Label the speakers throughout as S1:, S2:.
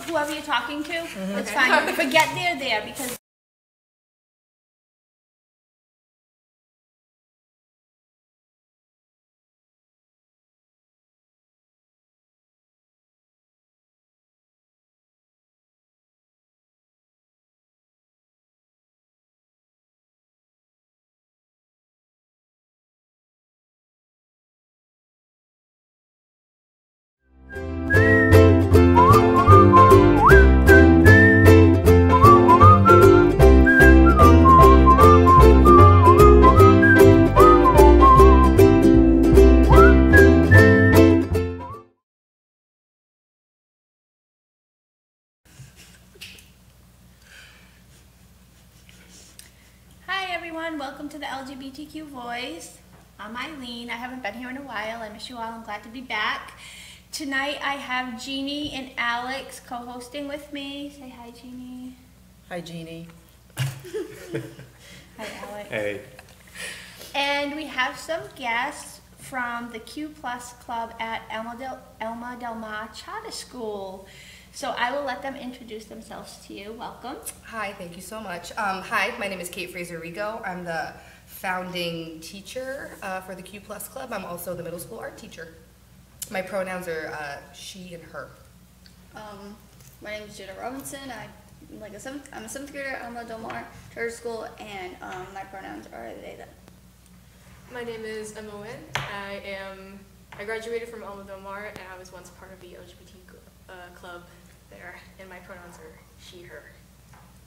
S1: whoever you're talking to. It's fine. Forget they're there because. Welcome to the LGBTQ Voice. I'm Eileen. I haven't been here in a while. I miss you all. I'm glad to be back. Tonight I have Jeannie and Alex co-hosting with me. Say hi, Jeannie.
S2: Hi, Jeannie.
S1: Hi, Alex.
S3: Hey.
S1: And we have some guests from the Q Plus Club at Alma Del Mar Charter School. So I will let them introduce themselves to you. Welcome.
S2: Hi, thank you so much. Hi, my name is Fraser. I'm the founding teacher for the Q Plus Club. I'm also the middle school art teacher. My pronouns are she and her.
S4: My name is Jada Robinson. I'm a seventh grader at Alma Del Mar Charter School, and my pronouns are they, them.
S5: My name is Emma Wynn. I graduated from Alma Del Mar, and I was once part of the LGBTQ club there, and my pronouns are she, her.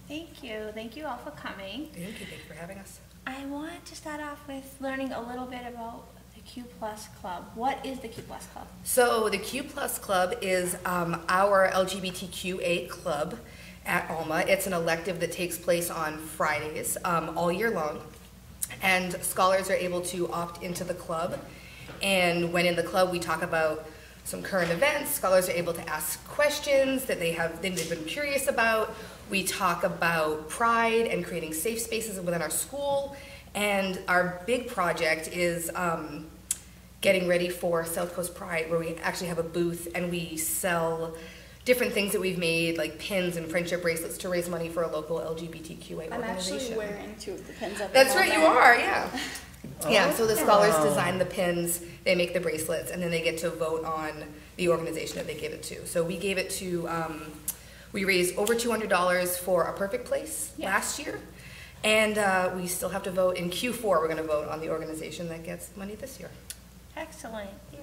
S1: Thank you. Thank you all for coming.
S2: Thank you for having us.
S1: I want to start off with learning a little bit about the Q Plus Club. What is the Q Plus Club?
S2: So the Q Plus Club is our LGBTQA club at Alma. It's an elective that takes place on Fridays all year long, and scholars are able to opt into the club. And when in the club, we talk about some current events. Scholars are able to ask questions that they've been curious about. We talk about pride and creating safe spaces within our school. And our big project is getting ready for South Coast Pride, where we actually have a booth and we sell different things that we've made, like pins and friendship bracelets, to raise money for a local LGBTQA organization.
S4: I'm actually wearing two of the pins up.
S2: That's right, you are, yeah. Yeah, so the scholars design the pins, they make the bracelets, and then they get to vote on the organization that they give it to. So we gave it to, we raised over $200 for A Perfect Place last year, and we still have to vote. In Q4, we're going to vote on the organization that gets money this year.
S1: Excellent.
S2: Yeah.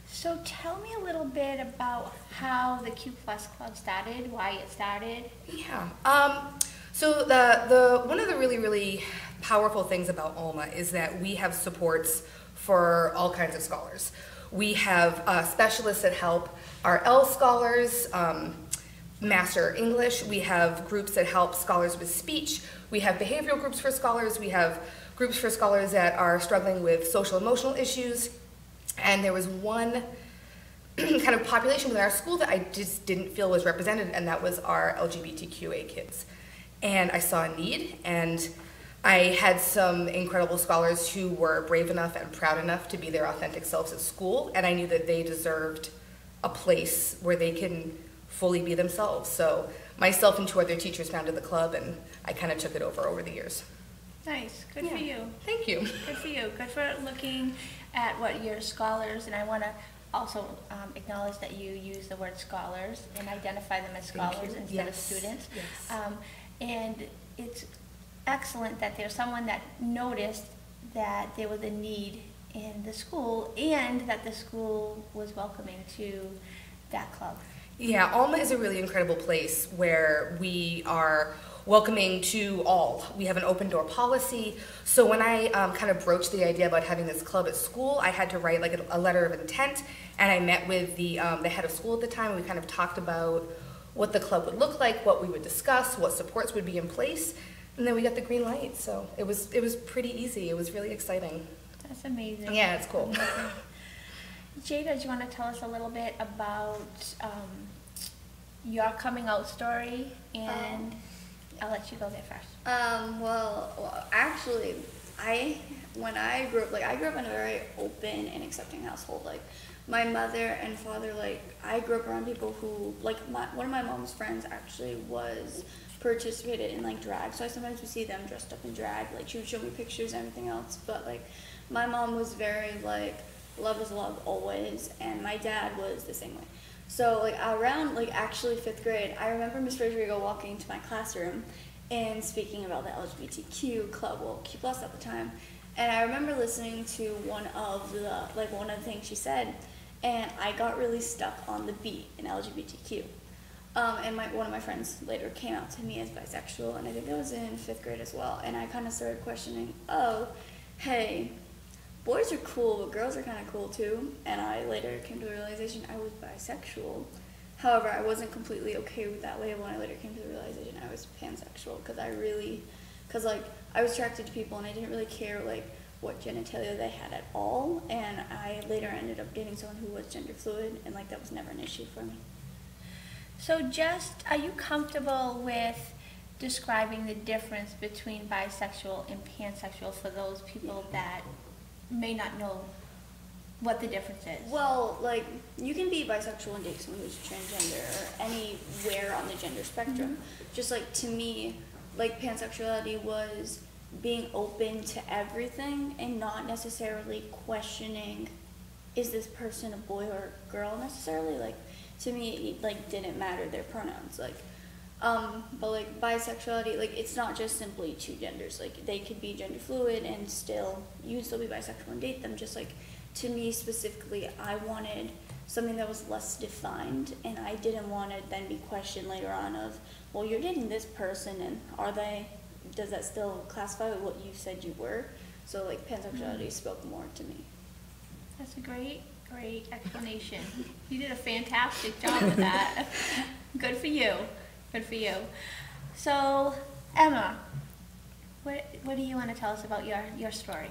S1: So tell me a little bit about how the Q Plus Club started, why it started.
S2: Yeah. So the one of the really powerful things about Alma is that we have supports for all kinds of scholars. We have specialists that help our L scholars master English. We have groups that help scholars with speech. We have behavioral groups for scholars. We have groups for scholars that are struggling with social emotional issues. And there was one kind of population within our school that I just didn't feel was represented, and that was our LGBTQA kids. And I saw a need, and I had some incredible scholars who were brave enough and proud enough to be their authentic selves at school, and I knew that they deserved a place where they can fully be themselves. So myself and two other teachers founded the club, and I kind of took it over the years.
S1: Nice. Good for you.
S2: Thank you.
S1: Good for you. Good for looking at what your scholars, and I want to also acknowledge that you use the word scholars and identify them as scholars instead of students.
S2: Yes.
S1: And it's excellent that there's someone that noticed that there was a need in the school and that the school was welcoming to that club.
S2: Yeah, Alma is a really incredible place where we are welcoming to all. We have an open door policy. So when I kind of broached the idea about having this club at school, I had to write like a letter of intent, and I met with the head of school at the time, and we kind of talked about what the club would look like, what we would discuss, what supports would be in place, and then we got the green light. So it was pretty easy. It was really exciting.
S1: That's amazing.
S2: Yeah, it's cool.
S1: Jada, do you want to tell us a little bit about your coming out story? And I'll let you go there first.
S4: Well, actually, when I grew up, I grew up in a very open and accepting household. Like, my mother and father, like, I grew up around people who, like, one of my mom's friends actually was participated in, like, drag, so I sometimes would see them dressed up in drag, like, she would show me pictures and everything else, but, like, my mom was very, like, love is love always, and my dad was the same way. So, like, around, like, actually 5th grade, I remember Miss Fraser walking into my classroom and speaking about the LGBTQ club, well, Q+ at the time, and I remember listening to one of the things she said, and I got really stuck on the B in LGBTQ. And one of my friends later came out to me as bisexual, and I think that was in 5th grade as well, and I kind of started questioning, oh, hey, boys are cool, but girls are kind of cool too, and I later came to the realization I was bisexual. However, I wasn't completely okay with that label, and I later came to the realization I was pansexual, because I was attracted to people, and I didn't really care, like, what genitalia they had at all, and I later ended up dating someone who was gender fluid, and, like, that was never an issue for me.
S1: So are you comfortable with describing the difference between bisexual and pansexual for those people that may not know what the difference is?
S4: Well, like, you can be bisexual and date someone who's transgender or anywhere on the gender spectrum. Mm-hmm. Just, like, to me, like, pansexuality was being open to everything and not necessarily questioning, is this person a boy or a girl necessarily? Like, to me, it, like, didn't matter their pronouns. Like, but, like, bisexuality, like, it's not just simply two genders. Like, they could be gender fluid and you'd still be bisexual and date them. Just, like, to me specifically, I wanted something that was less defined, and I didn't want to then be questioned later on of, well, you're dating this person, and does that still classify with what you said you were? So, like, pansexuality spoke more to me.
S1: That's a great explanation. You did a fantastic job with that. Good for you. Good for you. So, Emma, what do you want to tell us about your story?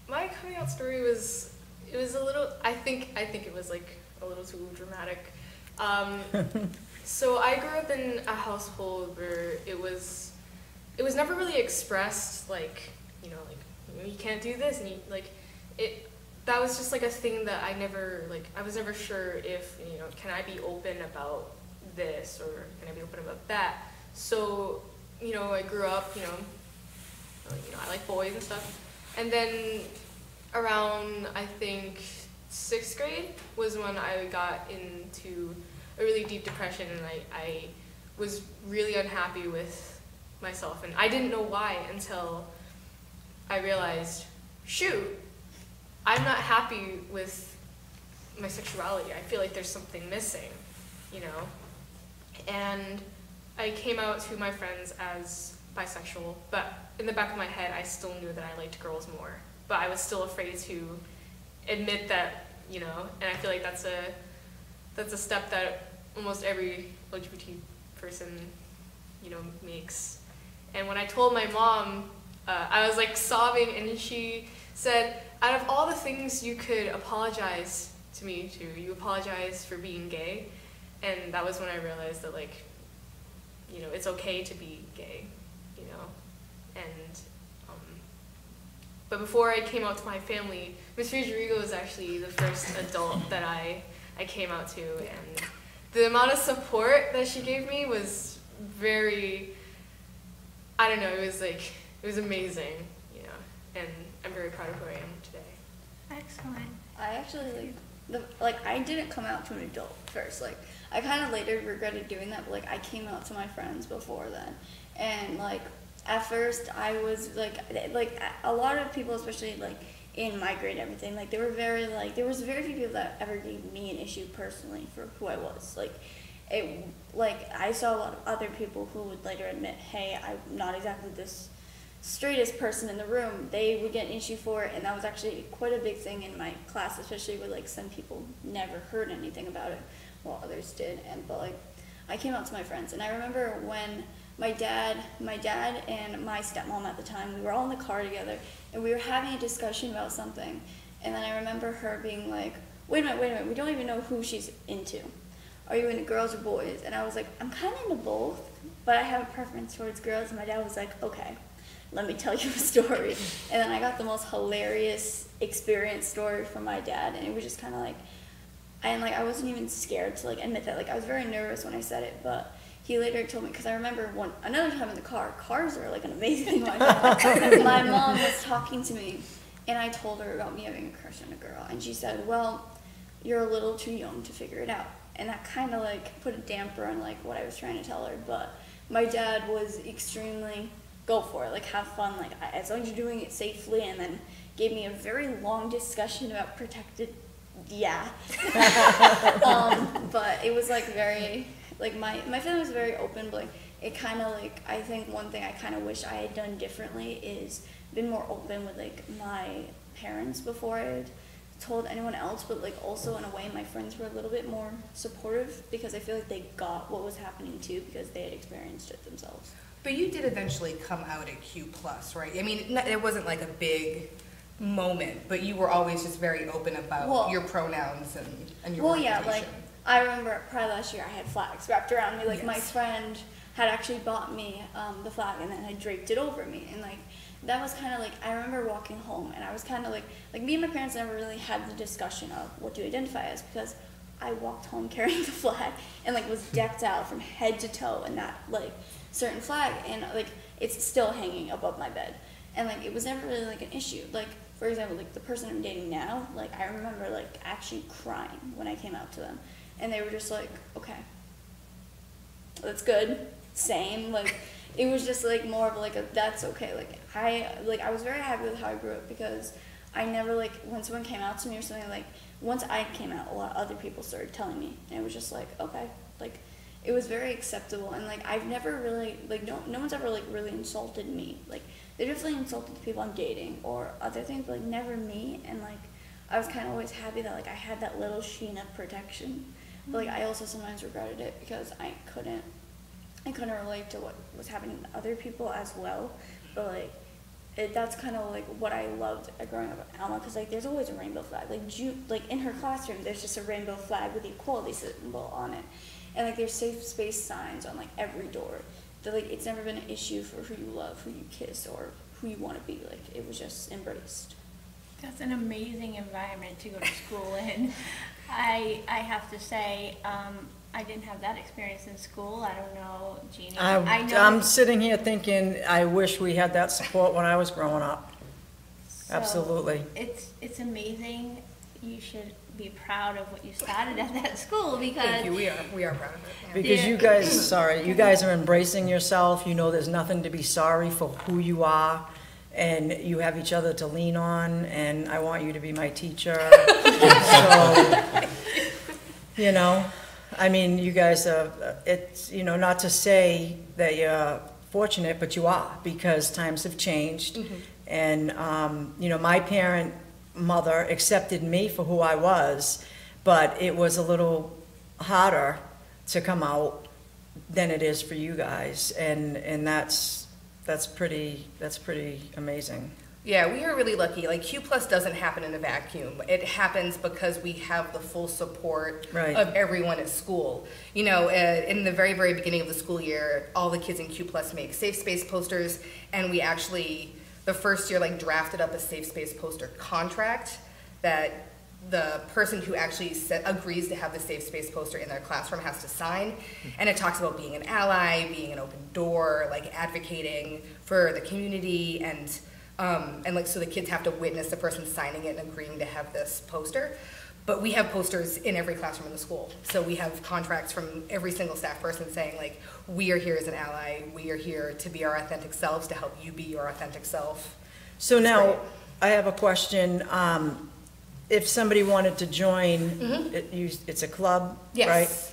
S5: My coming out story was a little, I think it was, like, a little too dramatic. So I grew up in a household where it was never really expressed, like, you know, like, you can't do this, and that was just, like, a thing that I was never sure if, you know, can I be open about this, or can I be open about that? So, you know, I grew up, you know, I like boys and stuff, and then around, I think, 6th grade was when I got into a really deep depression, and I was really unhappy with myself, and I didn't know why until I realized, shoot, I'm not happy with my sexuality. I feel like there's something missing, you know? And I came out to my friends as bisexual, but in the back of my head, I still knew that I liked girls more, but I was still afraid to admit that, you know, and I feel like that's a step that almost every LGBT person, you know, makes. And when I told my mom, I was, like, sobbing, and she said, out of all the things you could apologize to me to, you apologize for being gay. And that was when I realized that, like, you know, it's okay to be gay, you know. And but before I came out to my family, Miss Fraser was actually the first adult that I came out to, and the amount of support that she gave me was very, I don't know, it was amazing, you know, and I'm very proud of who I am today.
S1: Excellent.
S4: I actually, I didn't come out to an adult first. Like, I kind of later regretted doing that, but, like, I came out to my friends before then. And, like, at first I was, like, a lot of people, especially, like, in my grade and everything, like, there was very few people that ever gave me an issue personally for who I was. I saw a lot of other people who would later admit, hey, I'm not exactly this straightest person in the room. They would get an issue for it, and that was actually quite a big thing in my class, especially where, like, some people never heard anything about it, while others did. But, like, I came out to my friends, and I remember when my dad and my stepmom at the time, we were all in the car together, and we were having a discussion about something, and then I remember her being like, wait a minute, we don't even know who she's into. Are you into girls or boys? And I was like, I'm kind of into both, but I have a preference towards girls. And my dad was like, okay. let me tell you a story. And then I got the most hilarious experience story from my dad, and it was just kind of like, I wasn't even scared to like admit that. Like I was very nervous when I said it, but he later told me, because I remember another time in the car. Cars are like an amazing thing. My mom was talking to me, and I told her about me having a crush on a girl, and she said, "Well, you're a little too young to figure it out." And that kind of like put a damper on like what I was trying to tell her. But my dad was extremely go for it, like have fun, like as long as you're doing it safely, and then gave me a very long discussion about protected. Yeah. But it was like very, like my family was very open, but like it kind of like, I think one thing I kind of wish I had done differently is been more open with like my parents before I had told anyone else, but like also in a way my friends were a little bit more supportive because I feel like they got what was happening too because they had experienced it themselves.
S2: But you did eventually come out at Q+, right? I mean, it wasn't like a big moment, but you were always just very open about your pronouns and your orientation.
S4: Like I remember probably last year I had flags wrapped around me. Like
S2: yes.
S4: My friend had actually bought me the flag and then had draped it over me, and like that was kind of like, I remember walking home and I was kind of like me and my parents never really had the discussion of what do you identify as, because I walked home carrying the flag and like was decked out from head to toe in that like certain flag, and like it's still hanging above my bed, and like it was never really like an issue. Like for example, like the person I'm dating now, like I remember like actually crying when I came out to them, and they were just like, okay, that's good, same. Like it was just like more of like a that's okay. Like I was very happy with how I grew up because I never like when someone came out to me or something, like once I came out, a lot of other people started telling me, and it was just like okay, like it was very acceptable, and like I've never really like no one's ever like really insulted me. Like they definitely insulted the people I'm dating or other things, but like never me. And like I was kind of always happy that like I had that little sheen of protection. But like I also sometimes regretted it because I couldn't relate to what was happening to other people as well. But like that's kind of like what I loved growing up at Alma, because like there's always a rainbow flag. Like in her classroom, there's just a rainbow flag with the equality symbol on it, and like there's safe space signs on like every door. That like it's never been an issue for who you love, who you kiss, or who you want to be. Like it was just embraced.
S1: That's an amazing environment to go to school in. I have to say, I didn't have that experience in school. I don't know, Jeannie.
S3: I'm sitting here thinking, I wish we had that support when I was growing up. So absolutely.
S1: It's amazing. You should be proud of what you started at that school because
S2: thank you. We are proud of it. Yeah.
S3: Because you guys are embracing yourself. You know there's nothing to be sorry for who you are, and you have each other to lean on, and I want you to be my teacher. So, you know, I mean, you guys are, it's, you know, not to say that you're fortunate, but you are, because times have changed. Mm-hmm. And, you know, my mother accepted me for who I was, but it was a little harder to come out than it is for you guys, and that's pretty amazing.
S2: Yeah, we are really lucky. Like Q+ doesn't happen in a vacuum. It happens because we have the full support of everyone at school. You know, in the very, very beginning of the school year, all the kids in Q+ make safe space posters, and we actually, the first year, like drafted up a safe space poster contract that the person who actually agrees to have the safe space poster in their classroom has to sign. And it talks about being an ally, being an open door, like advocating for the community, and like so the kids have to witness the person signing it and agreeing to have this poster. But we have posters in every classroom in the school. So we have contracts from every single staff person saying like, we are here as an ally, we are here to be our authentic selves, to help you be your authentic self.
S3: So now, I have a question. If somebody wanted to join, mm-hmm. It's a club,
S2: yes.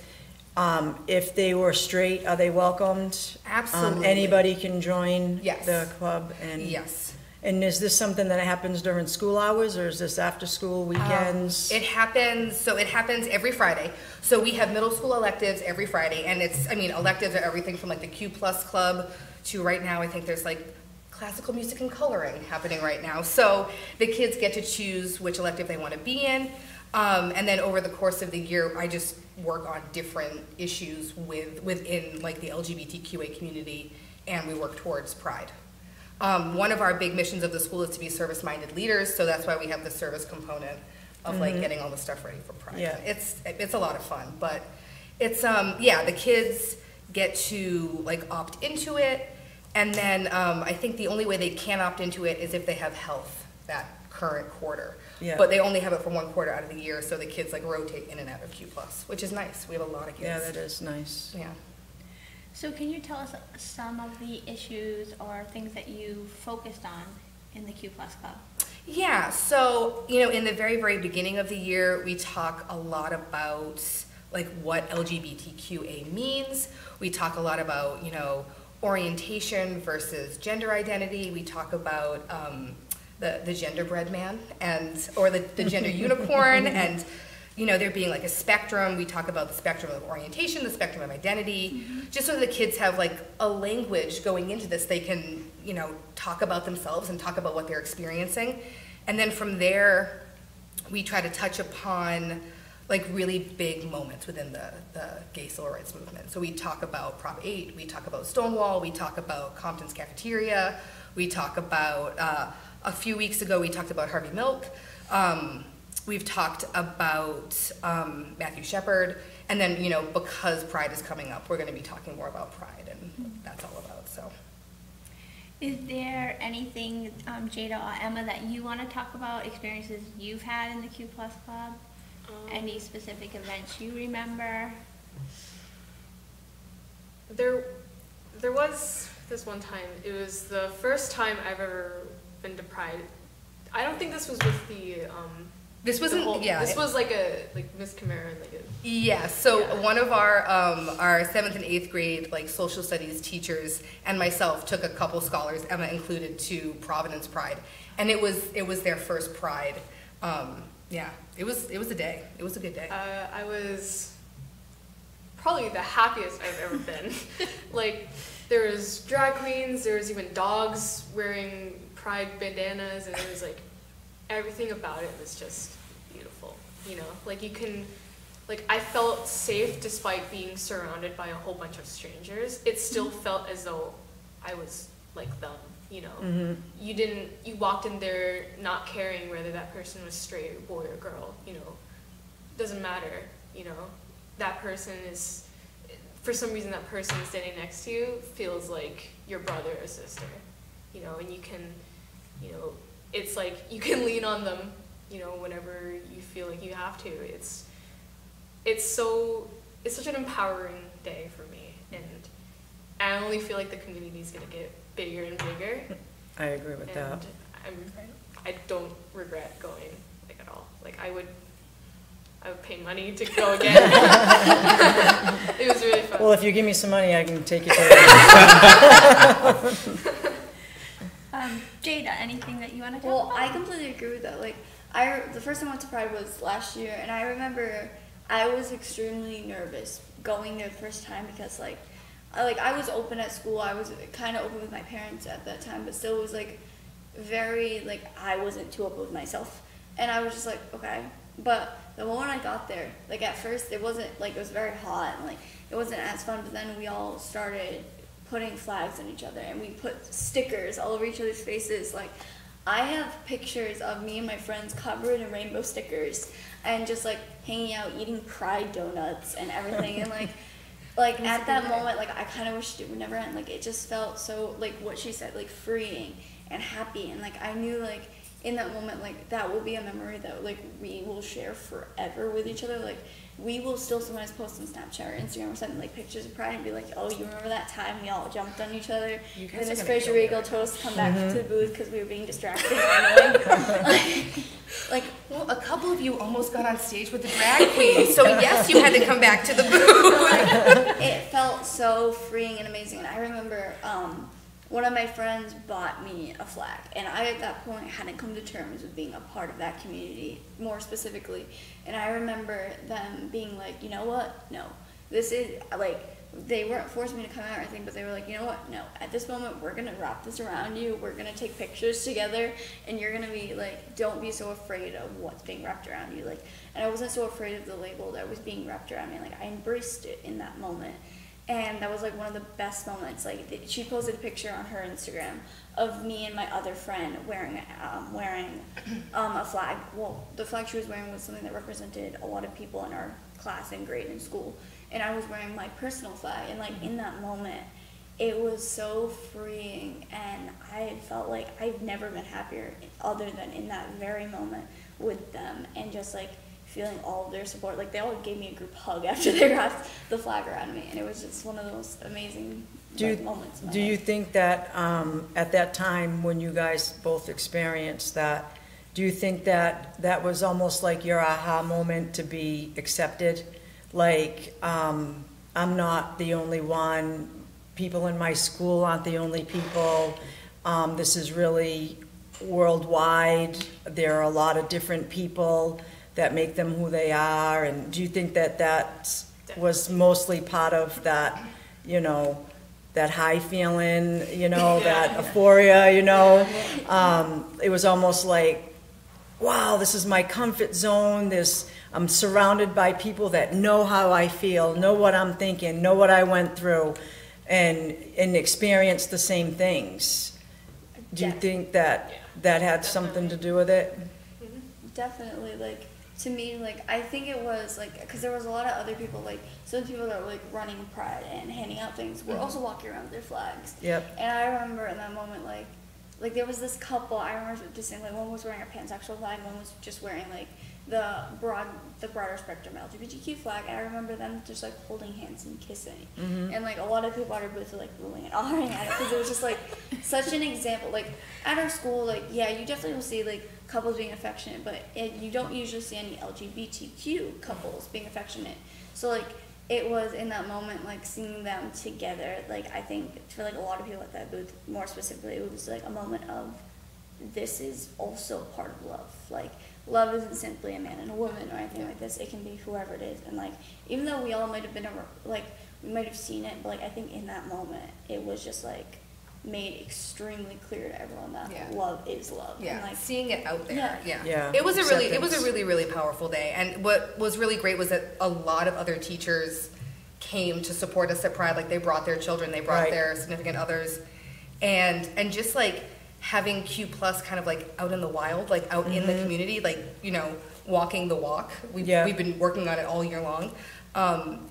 S3: Right? If they were straight, are they welcomed?
S2: Absolutely.
S3: Anybody can join
S2: yes.
S3: the club? And
S2: yes.
S3: And is this something that happens during school hours, or is this after school, weekends?
S2: It happens every Friday. So we have middle school electives every Friday, and electives are everything from like the Q+ club to right now I think there's like classical music and coloring happening right now. So the kids get to choose which elective they want to be in. And then over the course of the year, I just work on different issues within like the LGBTQA community, and we work towards Pride. One of our big missions of the school is to be service-minded leaders, so that's why we have the service component of like getting all the stuff ready for Pride.
S3: Yeah.
S2: It's a lot of fun, but it's yeah, the kids get to like opt into it, and then I think the only way they can opt into it is if they have health that current quarter.
S3: Yeah.
S2: But they only have it for one quarter out of the year, so the kids like rotate in and out of Q+, which is nice. We have a lot of kids.
S3: Yeah, that is nice.
S2: Yeah.
S1: So can you tell us some of the issues or things that you focused on in the Q Plus Club?
S2: Yeah, so, you know, in the very, very beginning of the year, we talk a lot about like what LGBTQA means. We talk a lot about, you know, orientation versus gender identity. We talk about the genderbread man or the gender unicorn, and you know, there being like a spectrum. We talk about the spectrum of orientation, the spectrum of identity, just so that the kids have like a language going into this. They can, you know, talk about themselves and talk about what they're experiencing. And then from there, we try to touch upon like really big moments within the gay civil rights movement. So we talk about Prop 8, we talk about Stonewall, we talk about Compton's cafeteria, we talk about, a few weeks ago, we talked about Harvey Milk. We've talked about Matthew Shepard, and then, you know, because Pride is coming up, we're going to be talking more about Pride, and that's all about, so.
S1: Is there anything, Jada or Emma, that you want to talk about, experiences you've had in the Q Plus Club? Any specific events you remember?
S5: There was this one time. It was the first time I've ever been to Pride. I don't think this was with the
S2: This wasn't, yeah.
S5: This was like Miss Camara, like a.
S2: Yeah, so
S5: Yeah.
S2: one of our 7th and 8th grade like social studies teachers and myself took a couple scholars, Emma included, to Providence Pride, and it was their first Pride. Yeah, it was a day. It was a good day.
S5: I was probably the happiest I've ever been. Like, there was drag queens, there was even dogs wearing Pride bandanas, and it was like, everything about it was just beautiful, you know? Like, you can, like, I felt safe despite being surrounded by a whole bunch of strangers. It still felt as though I was like them, you know? You walked in there not caring whether that person was straight, boy or girl, you know? Doesn't matter, you know? That person is, for some reason, that person standing next to you feels like your brother or sister, you know? And you can, you know, it's like you can lean on them, you know, whenever you feel like you have to. It's such an empowering day for me, and I only feel like the community is gonna get bigger and bigger.
S3: I agree with that.
S5: I don't regret going, like, at all. Like, I would pay money to go again. It was really fun.
S3: Well, if you give me some money, I can take you to
S1: Jada, anything that you want to talk
S4: Well,
S1: about?
S4: I completely agree with that. Like, the first time I went to Pride was last year, and I remember I was extremely nervous going there the first time because, like, I was open at school. I was kind of open with my parents at that time, but still was, like, very, like, I wasn't too open with myself. And I was just like, okay. But the moment I got there, like, at first it wasn't, like, it was very hot, and, like, it wasn't as fun, but then we all started putting flags on each other, and we put stickers all over each other's faces. Like, I have pictures of me and my friends covered in rainbow stickers and just like hanging out eating Pride donuts and everything. And like at that moment, like, I kind of wished it would never end. Like, it just felt so, like what she said, like freeing and happy. And like I knew, like, in that moment, like, that will be a memory that, like, we will share forever with each other. Like, we will still sometimes post on Snapchat or Instagram or something, like, pictures of Pride and be like, oh, you remember that time we all jumped on each other?
S2: You guys
S4: And then
S2: are
S4: Miss
S2: gonna
S4: Fraser
S2: kill me
S4: Regal
S2: right
S4: told us to come back to the booth because we were being distracted and annoying. like,
S2: Well, a couple of you almost got on stage with the drag queen, so yes, you had to come back to the booth.
S4: it felt so freeing and amazing. And I remember one of my friends bought me a flag, and I at that point hadn't come to terms with being a part of that community more specifically. And I remember them being like, you know what, no, this is, like, they weren't forcing me to come out or anything, but they were like, you know what, no, at this moment we're gonna wrap this around you, we're gonna take pictures together, and you're gonna be like, don't be so afraid of what's being wrapped around you. Like, and I wasn't so afraid of the label that was being wrapped around me. Like, I embraced it in that moment. And that was like one of the best moments. Like she posted a picture on her Instagram of me and my other friend wearing a flag. Well, the flag she was wearing was something that represented a lot of people in our class and grade in school. And I was wearing my personal flag. And like in that moment, it was so freeing, and I had felt like I've never been happier other than in that very moment with them, and just like feeling all of their support. Like they all gave me a group hug after they wrapped the flag around me, and it was just one of the most amazing moments.
S3: Do you think that at that time when you guys both experienced that, do you think that that was almost like your aha moment to be accepted? Like, I'm not the only one. People in my school aren't the only people. This is really worldwide. There are a lot of different people that make them who they are. And do you think that that was mostly part of that, you know, that high feeling, you know, that euphoria, you know? It was almost like, wow, this is my comfort zone. I'm surrounded by people that know how I feel, know what I'm thinking, know what I went through, and experience the same things. Do you think that that had something to do with it?
S4: Definitely. Like, to me, like, I think it was, like, because there was a lot of other people, like, some people that were, like, running Pride and handing out things were also walking around with their flags.
S3: Yep.
S4: And I remember in that moment, like there was this couple, I remember just saying, like, one was wearing a pansexual flag, one was just wearing, like, the broader spectrum LGBTQ flag, and I remember them just like holding hands and kissing, and like a lot of people at our booth were like rolling and ahhing at it, because it was just like such an example. Like at our school, like you definitely will see like couples being affectionate, but you don't usually see any LGBTQ couples being affectionate. So like it was in that moment, like seeing them together, like I think for like a lot of people at that booth, more specifically, it was like a moment of, this is also part of love. Like love isn't simply a man and a woman or anything like this. It can be whoever it is. And like, even though we all might have been like, we might have seen it, but like I think in that moment it was just like made extremely clear to everyone that love is love.
S2: Yeah,
S4: and like
S2: seeing it out there.
S3: Yeah.
S2: It was a really powerful day. And what was really great was that a lot of other teachers came to support us at Pride. Like they brought their children, they brought their significant others, and just like having Q plus kind of like out in the wild, like out in the community, like, you know, walking the walk. We've been working on it all year long.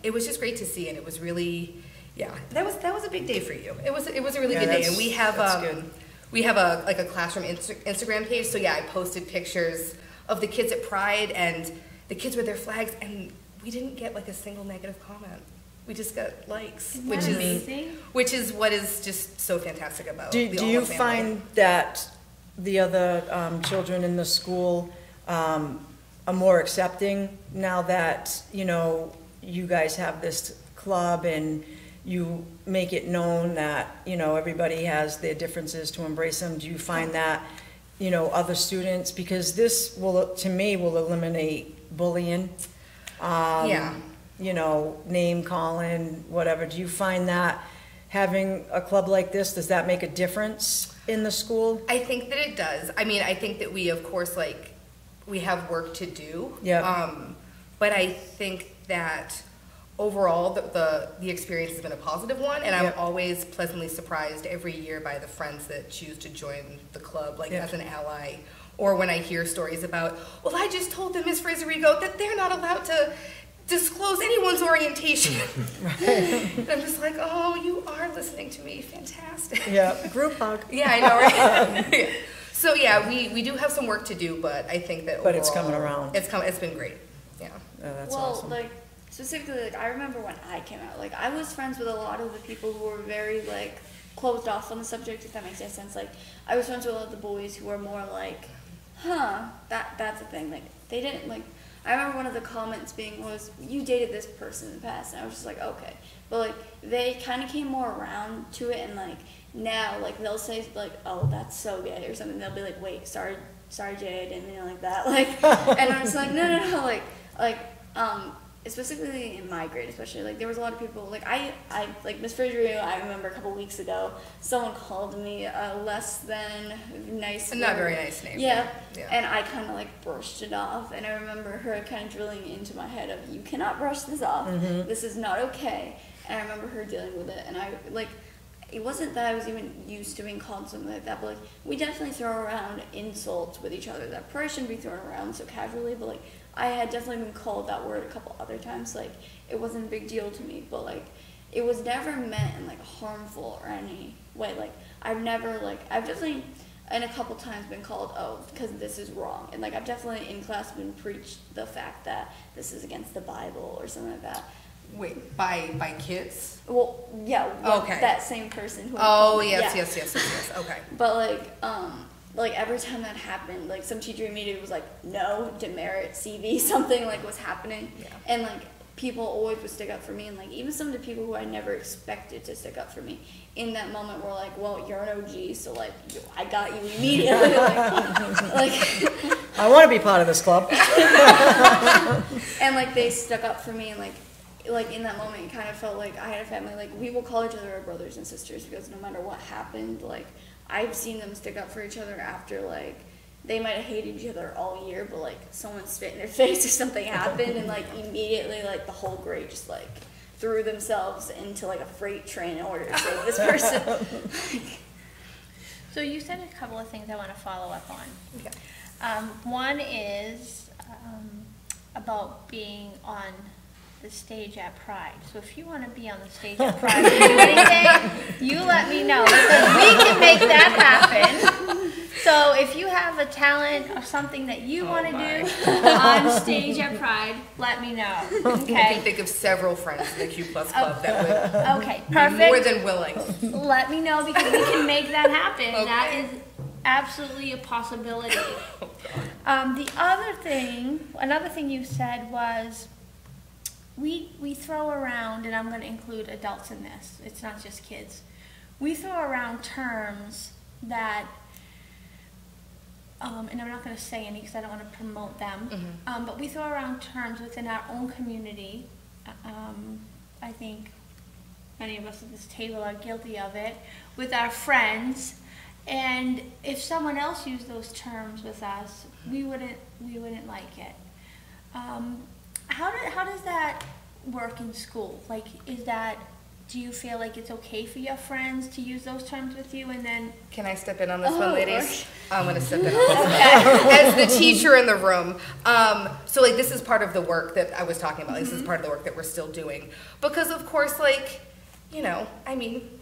S2: It was just great to see, and it was really, that was a big day for you. It was a really good day, and we have a classroom Instagram page. So I posted pictures of the kids at Pride and the kids with their flags, and we didn't get like a single negative comment. We just got likes, which is amazing. Which is what is just so fantastic about. Do you
S3: find that the other children in the school are more accepting now that, you know, you guys have this club and you make it known that, you know, everybody has their differences to embrace them? Do you find that, you know, other students, because this will, to me, will eliminate bullying? You know, name calling, whatever. Do you find that having a club like this, does that make a difference in the school?
S2: I think that it does. I mean, I think that we, of course, like, we have work to do.
S3: Yeah.
S2: But I think that overall, the experience has been a positive one, and I'm always pleasantly surprised every year by the friends that choose to join the club, like as an ally. Or when I hear stories about, well, I just told them, Miss Fraser that they're not allowed to disclose anyone's orientation. And I'm just like, oh, you are listening to me. Fantastic.
S3: Yeah, group hug.
S2: Yeah, I know, right? So we do have some work to do, but I think that overall,
S3: it's coming around.
S2: It's been great. Yeah.
S3: Oh, that's
S4: well,
S3: awesome.
S4: like specifically, like I remember when I came out, like I was friends with a lot of the people who were very like closed off on the subject, if that makes any sense. Like I was friends with a lot of the boys who were more like, that's a thing. Like they didn't like. I remember one of the comments was, you dated this person in the past, and I was just like, okay. But like, they kind of came more around to it, and like, now, like, they'll say, like, oh, that's so gay, or something. They'll be like, wait, sorry, Jay, I didn't mean it like that. Like, and I'm just like, no, like, specifically in my grade, especially, like, there was a lot of people, like, I like, Miss Fraser, I remember a couple weeks ago, someone called me a less than nice
S2: Not very nice name.
S4: Yeah, and I kind of, like, brushed it off, and I remember her kind of drilling into my head of, you cannot brush this off, this is not okay, and I remember her dealing with it, and I, like, it wasn't that I was even used to being called something like that, but, like, we definitely throw around insults with each other that probably shouldn't be thrown around so casually, but, like, I had definitely been called that word a couple other times. Like, it wasn't a big deal to me, but, like, it was never meant in, like, harmful or any way. Like, I've definitely and a couple times been called, oh, because this is wrong. And, like, I've definitely in class been preached the fact that this is against the Bible or something like that.
S2: Wait, by kids?
S4: Well, yeah,
S2: okay.
S4: That same person who.
S2: Oh, yes. Okay.
S4: But, like, every time that happened, like, some teacher immediately was like, no, demerit, CV, something, like, was happening.
S2: Yeah.
S4: And, like, people always would stick up for me, and, like, even some of the people who I never expected to stick up for me in that moment were like, well, you're an OG, so, like, I got you immediately. like
S3: I want to be part of this club.
S4: And, like, they stuck up for me, and, like in that moment, it kind of felt like I had a family. Like, we will call each other our brothers and sisters, because no matter what happened, like, I've seen them stick up for each other after, like, they might have hated each other all year, but, like, someone spit in their face or something happened, and, like, immediately, like, the whole grade just, like, threw themselves into, like, a freight train in order to save this person.
S1: So you said a couple of things I want to follow up on.
S2: Okay.
S1: One is about being on the stage at Pride. So if you want to be on the stage at Pride and do anything, you let me know, because we can make that happen. So if you have a talent or something that you want to do on stage at Pride, let me know.
S2: I can
S1: Okay.
S2: think of several friends in the Q Plus Club that would
S1: Okay.
S2: be
S1: Perfect.
S2: more than willing.
S1: Let me know, because we can make that happen.
S2: Okay.
S1: That is absolutely a possibility. Another thing you said was, we throw around, and I'm going to include adults in this, it's not just kids. We throw around terms that, and I'm not going to say any because I don't want to promote them, but we throw around terms within our own community. I think many of us at this table are guilty of it, with our friends. And if someone else used those terms with us, we wouldn't like it. How does that work in school? Like, do you feel like it's okay for your friends to use those terms with you, and then?
S2: Can I step in on this one, ladies?
S4: Okay.
S2: I'm going to step in on this one. As the teacher in the room. So, like, this is part of the work that I was talking about. This is part of the work that we're still doing. Because, of course, like, you know, I mean,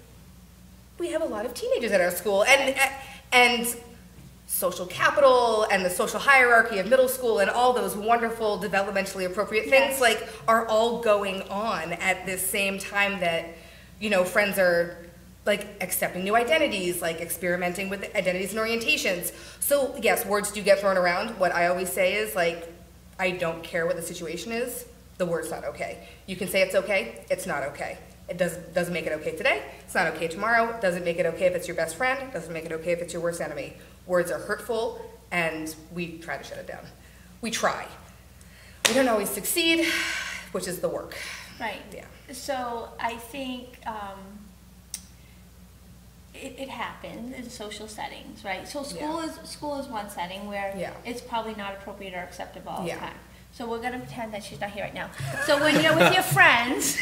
S2: we have a lot of teenagers at our school. And social capital and the social hierarchy of middle school and all those wonderful developmentally appropriate things, like, are all going on at this same time that, you know, friends are, like, accepting new identities, like, experimenting with identities and orientations. So, yes, words do get thrown around. What I always say is, like, I don't care what the situation is, the word's not okay. You can say it's okay, it's not okay. It doesn't make it okay today, it's not okay tomorrow, doesn't make it okay if it's your best friend, doesn't make it okay if it's your worst enemy. Words are hurtful, and we try to shut it down. We try. We don't always succeed, which is the work.
S1: Right.
S2: Yeah.
S1: So I think it happens in social settings, right? So school is one setting where it's probably not appropriate or acceptable all the time. So we're gonna pretend that she's not here right now. So when you're with your friends,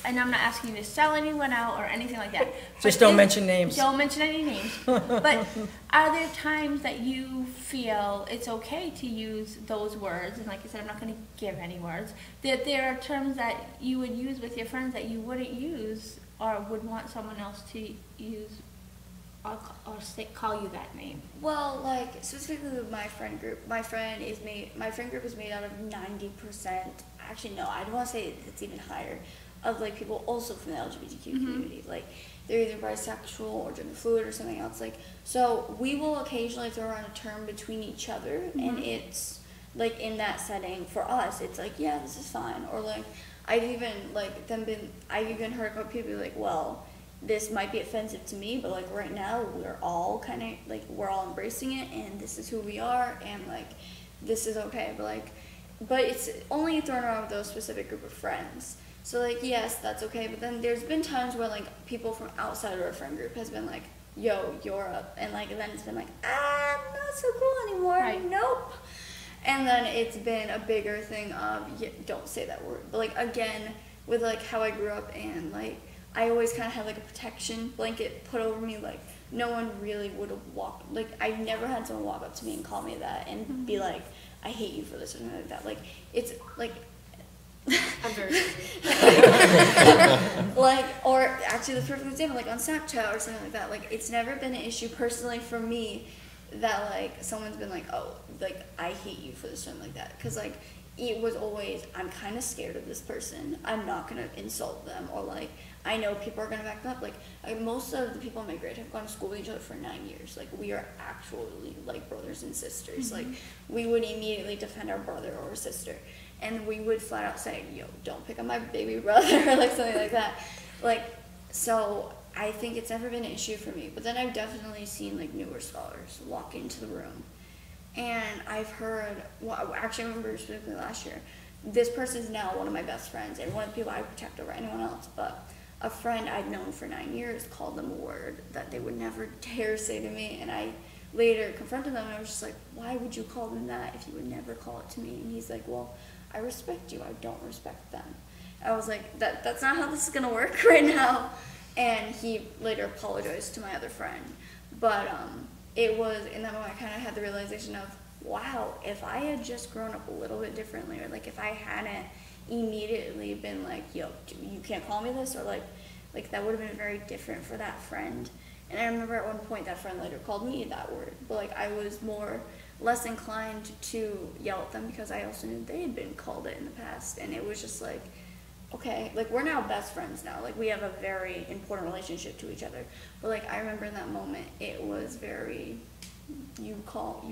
S1: and I'm not asking you to sell anyone out or anything like that.
S3: Just don't mention names.
S1: Don't mention any names. But are there times that you feel it's okay to use those words? And like I said, I'm not gonna give any words. That there are terms that you would use with your friends that you wouldn't use or would want someone else to use or call you that name.
S4: Well, like, specifically with my friend group, my friend group is made out of 90%, actually no, I don't want to say it's even higher, of, like, people also from the LGBTQ community. Like, they're either bisexual or gender fluid or something else. Like, so we will occasionally throw around a term between each other, and it's, like, in that setting, for us, it's like, yeah, this is fine. Or, like, I've even heard a couple people be like, well, this might be offensive to me, but, like, right now we're all kind of, like, we're all embracing it, and this is who we are, and, like, this is okay. But it's only thrown around with those specific group of friends. So, like, yes, that's okay, but then there's been times where, like, people from outside of our friend group has been like, yo, you're up, and, like, then it's been like, I'm not so cool anymore,
S1: Right.
S4: Nope. And then it's been a bigger thing of, don't say that word. But, like, again, with like how I grew up, and like I always kind of had like a protection blanket put over me. Like no one really would have walked, like I never had someone walk up to me and call me that and be like, I hate you for this or something like that. Like it's like
S5: I'm very busy.
S4: like, or actually the perfect example, like on Snapchat or something like that. Like it's never been an issue personally for me that like someone's been like, oh, like I hate you for this or something like that. Because like it was always, I'm kind of scared of this person. I'm not going to insult them, or like I know people are going to back them up. Like most of the people in my grade have gone to school with each other for 9 years. Like we are actually like brothers and sisters. Like we would immediately defend our brother or sister, and we would flat out say, yo, don't pick on my baby brother, or like something like that. Like, so I think it's never been an issue for me. But then I've definitely seen like newer scholars walk into the room, and I've heard, well, actually I remember specifically last year, this person is now one of my best friends and one of the people I protect over anyone else. But a friend I'd known for 9 years called them a word that they would never dare say to me, and I later confronted them and I was just like, why would you call them that if you would never call it to me? And he's like, well, I respect you, I don't respect them. I was like, that's not how this is gonna work right now. And he later apologized to my other friend. But it was, in that moment I kind of had the realization of, wow, if I had just grown up a little bit differently, or like if I hadn't immediately been like, yo, you can't call me this, or like that would have been very different for that friend. And I remember at one point that friend later called me that word, but like I was less inclined to yell at them because I also knew they had been called it in the past. And it was just like, okay, like we're now best friends now, like we have a very important relationship to each other. But like I remember in that moment it was very, you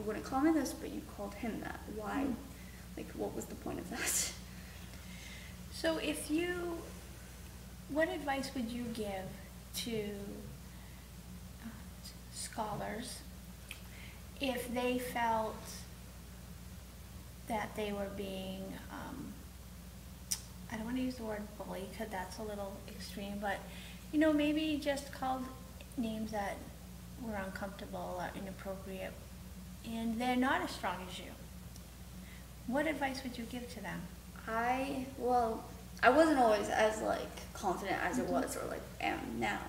S4: wouldn't call me this, but you called him that. Why? Like what was the point of that?
S1: So what advice would you give to scholars if they felt that they were being, I don't want to use the word bully because that's a little extreme, but maybe just called names that were uncomfortable or inappropriate, and they're not as strong as you? What advice would you give to them?
S4: I wasn't always as like confident as it was or like am now,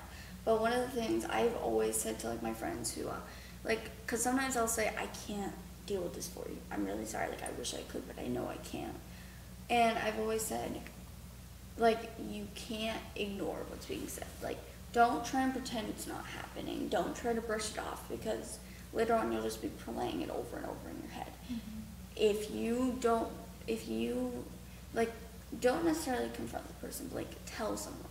S4: but one of the things I've always said to like my friends who because sometimes I'll say, I can't deal with this for you, I'm really sorry, like I wish I could, but I know I can't. And I've always said, like, you can't ignore what's being said. Like, don't try and pretend it's not happening. Don't try to brush it off, because later on you'll just be playing it over and over in your head. If you don't necessarily confront the person, but like tell someone,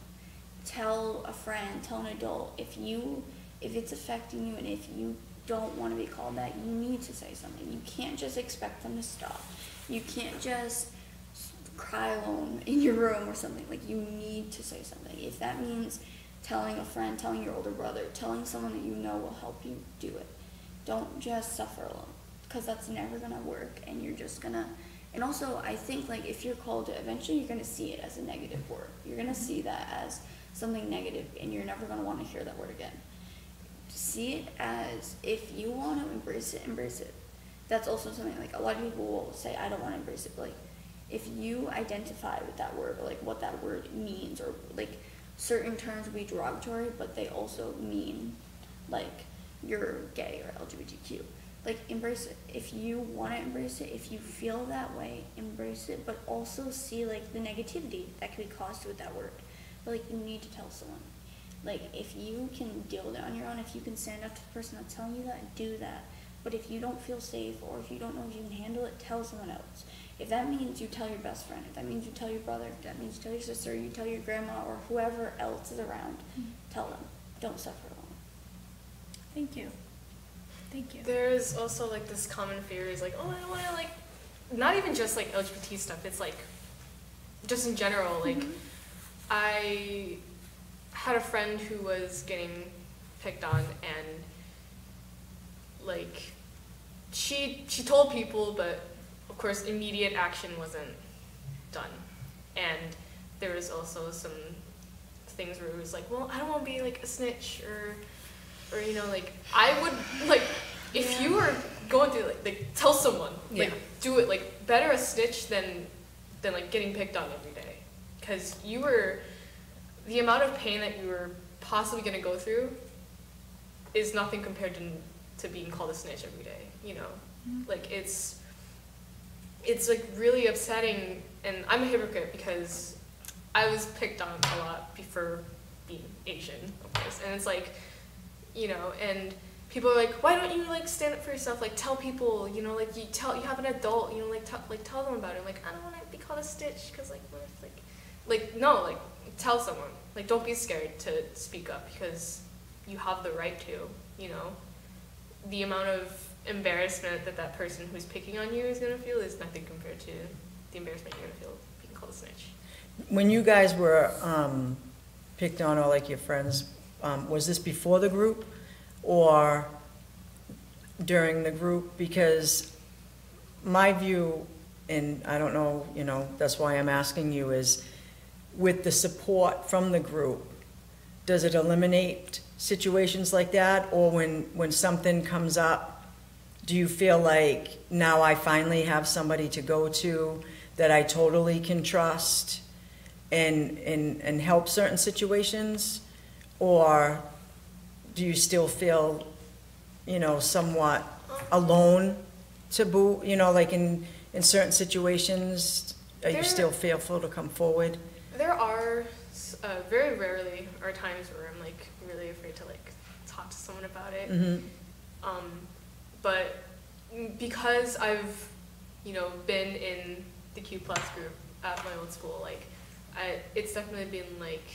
S4: tell a friend, tell an adult. If it's affecting you and if you don't want to be called that, you need to say something. You can't just expect them to stop. You can't just cry alone in your room or something. Like, you need to say something. If that means telling a friend, telling your older brother, telling someone that you know will help you, do it. Don't just suffer alone, because that's never gonna work, and you're just gonna. And also, I think like if you're called it, eventually you're gonna see it as a negative word. You're gonna see that as something negative, and you're never gonna want to hear that word again. See it as, if you want to embrace it, embrace it. That's also something like a lot of people will say, I don't want to embrace it, but like if you identify with that word, or like what that word means, or like certain terms will be derogatory, but they also mean like you're gay or LGBTQ. Like, embrace it. If you want to embrace it, if you feel that way, embrace it, but also see like the negativity that can be caused with that word. But like, you need to tell someone. Like, if you can deal with it on your own, if you can stand up to the person that's telling you that, do that. But if you don't feel safe, or if you don't know if you can handle it, tell someone else. If that means you tell your best friend, if that means you tell your brother, if that means you tell your sister, you tell your grandma, or whoever else is around, tell them. Don't suffer alone.
S1: Thank you. Thank you.
S5: There's also like this common fear is like, oh, I don't want to like, not even just like LGBT stuff, it's like, just in general, like, I had a friend who was getting picked on, and like, she told people, but of course immediate action wasn't done. And there was also some things where it was like, well, I don't want to be like a snitch, or you know, like, I would, like, if you were going through, like tell someone, like, do it, like, better a snitch than like getting picked on every day, because the amount of pain that you were possibly going to go through is nothing compared to being called a snitch every day, you know? Like, it's like really upsetting, and I'm a hypocrite because I was picked on a lot before being Asian, of course, and it's like, you know, and people are like, why don't you like stand up for yourself, like tell people, you know, like you have an adult, you know, like tell them about it. I'm like, I don't want to be called a stitch because like what if like no, like tell someone, like don't be scared to speak up because you have the right to, you know. The amount of embarrassment that person who's picking on you is going to feel is nothing compared to the embarrassment you're going to feel being called a snitch.
S3: When you guys were picked on, or like your friends, was this before the group or during the group? Because my view, and I don't know, you know, that's why I'm asking you, is with the support from the group, does it eliminate situations like that? Or when something comes up, do you feel like now I finally have somebody to go to that I totally can trust and help certain situations? Or do you still feel, you know, somewhat alone to boot, you know, like in certain situations, are you still fearful to come forward?
S5: There are, very rarely are times where I'm like really afraid to like talk to someone about it. But because I've, you know, been in the Q+ group at my old school, like it's definitely been like,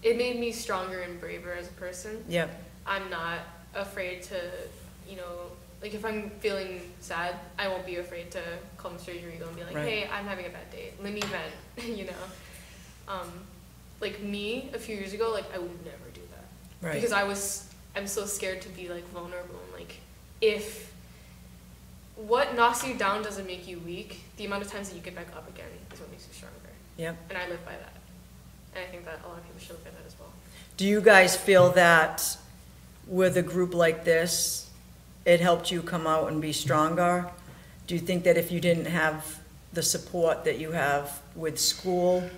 S5: it made me stronger and braver as a person.
S3: Yep.
S5: I'm not afraid to, you know, like if I'm feeling sad, I won't be afraid to call Mr. Rodrigo and be like, hey, I'm having a bad day, let me vent, you know. Like me, a few years ago, like I would never do that.
S3: Right.
S5: Because I'm so scared to be like vulnerable, and like if what knocks you down doesn't make you weak, the amount of times that you get back up again is what makes you stronger.
S3: Yep.
S5: And I live by that. And I think that a lot of people should live by that as well.
S3: Do you guys feel that with a group like this, it helped you come out and be stronger? Do you think that if you didn't have the support that you have with school,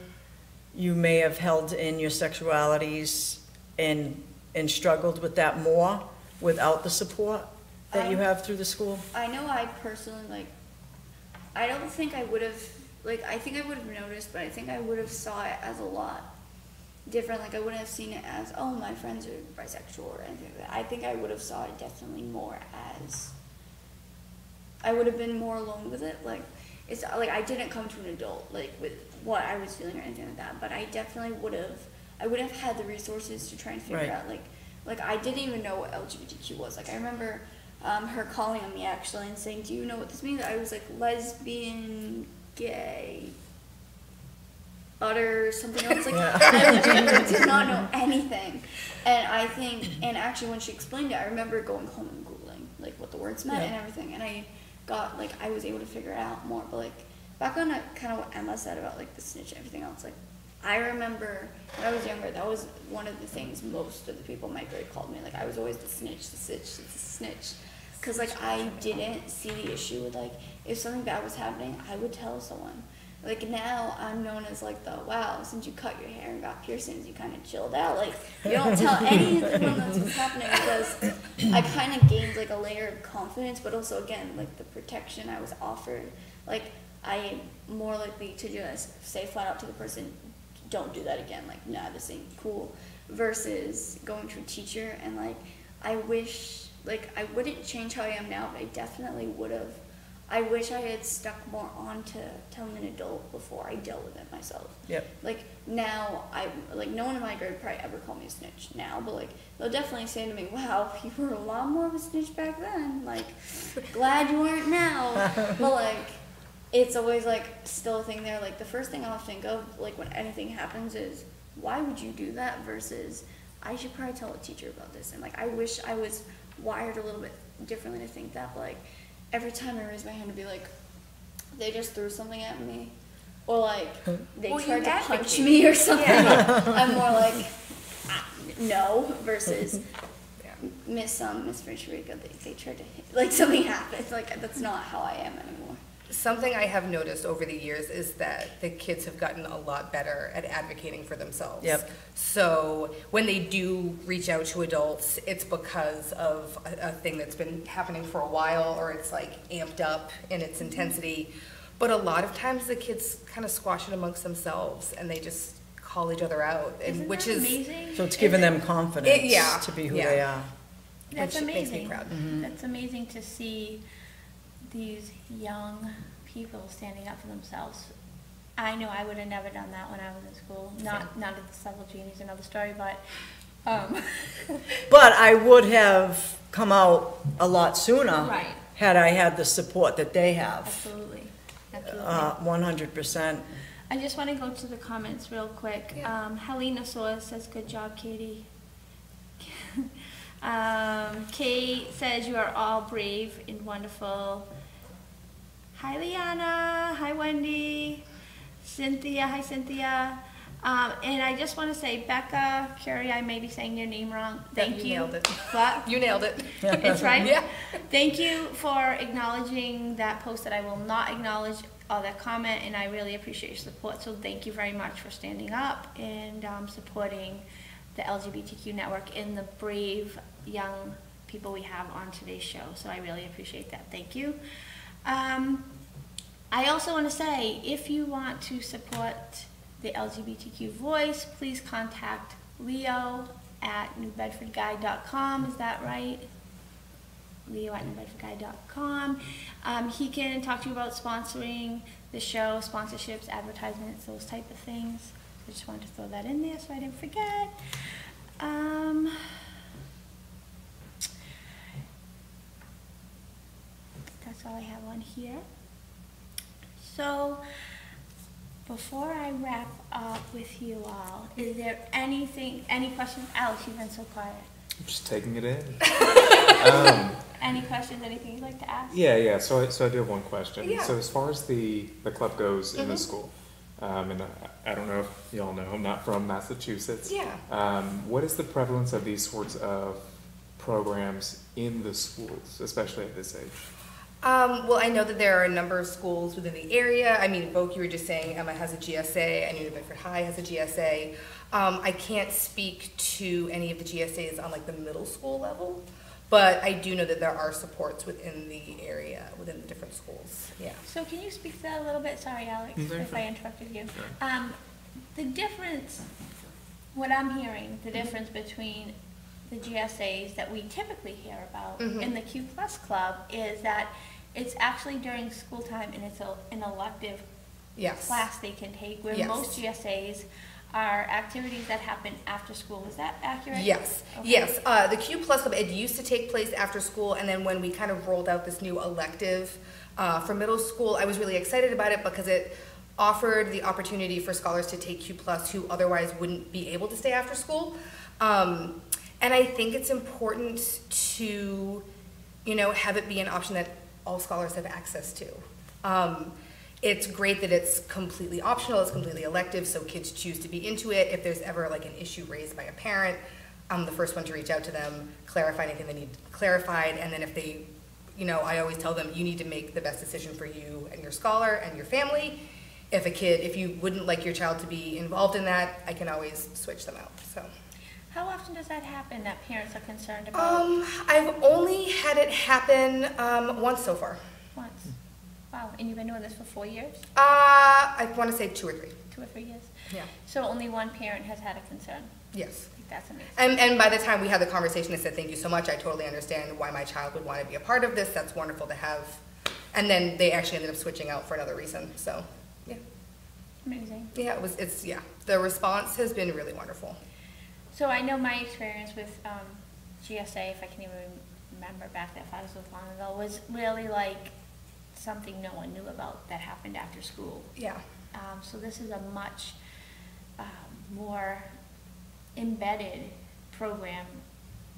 S3: you may have held in your sexualities and struggled with that more without the support that you have through the school?
S4: I know I personally, like, I don't think I would have, like, I think I would have noticed, but I think I would have saw it as a lot different. Like, I wouldn't have seen it as, oh, my friends are bisexual or anything like that. I think I would have saw it definitely more as, I would have been more alone with it. Like, it's, like, I didn't come to an adult, like, with what I was feeling or anything like that, but I definitely would have, I would have had the resources to try and figure out, like, I didn't even know what LGBTQ was. Like, I remember her calling on me, actually, and saying, do you know what this means? I was like, lesbian, gay, butter, something else. Like, I did not know anything. And I think, and actually when she explained it, I remember going home and Googling, like, what the words meant and everything. And I got, like, I was able to figure it out more. But, like, back on kind of what Emma said about, like, the snitch and everything else, like, I remember when I was younger, that was one of the things most of the people in my grade called me. Like, I was always the snitch, the snitch, the snitch. Because, like, I didn't see the issue with, like, if something bad was happening, I would tell someone. Like, now I'm known as, like, the, wow, since you cut your hair and got piercings, you kind of chilled out. Like, you don't tell anyone that's what's happening, because I kind of gained, like, a layer of confidence, but also, again, like, the protection I was offered. Like, I am more likely to just say flat out to the person, don't do that again. Like, nah, this ain't cool. Versus going to a teacher and, like, I wish, like, I wouldn't change how I am now, but I definitely would have. I wish I had stuck more on to telling an adult before I dealt with it myself.
S3: Yep.
S4: Like, now, like, no one in my grade would probably ever call me a snitch now, but, like, they'll definitely say to me, wow, you were a lot more of a snitch back then. Like, glad you aren't now. But, like, it's always, like, still a thing there. Like, the first thing I'll think of, like, when anything happens is, why would you do that? Versus, I should probably tell a teacher about this. And, like, I wish I was wired a little bit differently to think that, but, like, every time I raise my hand to be like, they just threw something at me, or like they tried to punch me or something. I'm more like, no. Versus Miss Fraser, they tried to hit, like, something happened. Like, that's not how I am anymore.
S2: Something I have noticed over the years is that the kids have gotten a lot better at advocating for themselves.
S3: Yep.
S2: So when they do reach out to adults, it's because of a thing that's been happening for a while, or it's like amped up in its intensity. But a lot of times the kids kind of squash it amongst themselves and they just call each other out, and
S1: Isn't
S2: which
S1: that
S2: is
S1: amazing?
S3: So it's giving them confidence
S2: yeah,
S3: to be who
S2: yeah.
S3: they are.
S1: That's
S2: which makes me
S1: amazing.
S2: proud.
S1: That's amazing to see these young people standing up for themselves. I know I would have never done that when I was in school. Not at the level Jeannie's another story, but
S3: But I would have come out a lot sooner.
S1: Right.
S3: Had I had the support that they have.
S1: absolutely. Absolutely.
S3: 100%.
S1: I just want to go to the comments real quick.
S2: Yeah.
S1: Helena Soares says, good job, Katie. Kate says, you are all brave and wonderful. Hi, Liana. Hi, Wendy. Cynthia. Hi, Cynthia. And I just want to say, Becca, Carrie, I may be saying your name wrong. Thank you.
S2: nailed it.
S1: What?
S2: You nailed it.
S1: It's right?
S2: Yeah.
S1: Thank you for acknowledging that post that I will not acknowledge that comment, and I really appreciate your support. So thank you very much for standing up and supporting the LGBTQ network and the brave young people we have on today's show. So I really appreciate that. Thank you. I also want to say, if you want to support the LGBTQ Voice, please contact Leo at newbedfordguide.com. Is that right? Leo at newbedfordguide.com. He can talk to you about sponsoring the show, sponsorships, advertisements, those type of things. I just wanted to throw that in there so I didn't forget. That's all I have on here. So, before I wrap up with you all, is there any questions? Alex, you've been so quiet.
S6: I'm just taking it in.
S1: Any questions, anything you'd like to ask?
S6: Yeah. So I do have one question.
S2: Yeah.
S6: So as far as the club goes in the school, and I don't know if y'all know, I'm not from Massachusetts.
S2: Yeah.
S6: What is the prevalence of these sorts of programs in the schools, especially at this age?
S2: Well, I know that there are a number of schools within the area. I mean, Vogue, you were just saying Emma has a GSA. I know New Bedford High has a GSA. I can't speak to any of the GSAs on like the middle school level, but I do know that there are supports within the area, within the different schools. Yeah.
S1: So can you speak to that a little bit? Sorry, Alex, if I interrupted you. The difference, what I'm hearing, the difference between the GSAs that we typically hear about and the Q Plus Club is that it's actually during school time and it's an elective class they can take, where most GSAs are activities that happen after school. Is that accurate?
S2: Yes,
S1: Okay.
S2: yes. The Q Plus Club, it used to take place after school, and then when we kind of rolled out this new elective for middle school, I was really excited about it because it offered the opportunity for scholars to take Q Plus who otherwise wouldn't be able to stay after school. And I think it's important to, have it be an option that all scholars have access to. It's great that it's completely optional, it's completely elective, so kids choose to be into it. If there's ever like an issue raised by a parent, I'm the first one to reach out to them, clarify anything they need clarified, and then if they, I always tell them, you need to make the best decision for you and your scholar and your family. If you wouldn't like your child to be involved in that, I can always switch them out, so.
S1: How often does that happen that parents are concerned about?
S2: I've only had it happen once so far.
S1: Once. Wow, and you've been doing this for 4 years?
S2: I want to say 2 or 3.
S1: 2 or 3 years?
S2: Yeah.
S1: So only one parent has had a concern?
S2: Yes.
S1: I think that's amazing.
S2: And by the time we had the conversation, I said, thank you so much. I totally understand why my child would want to be a part of this. That's wonderful to have. And then they actually ended up switching out for another reason. So, yeah.
S1: Amazing.
S2: Yeah, the response has been really wonderful.
S1: So I know my experience with GSA, if I can even remember back that far, so long ago, was really like something no one knew about that happened after school.
S2: Yeah.
S1: So this is a much more embedded program,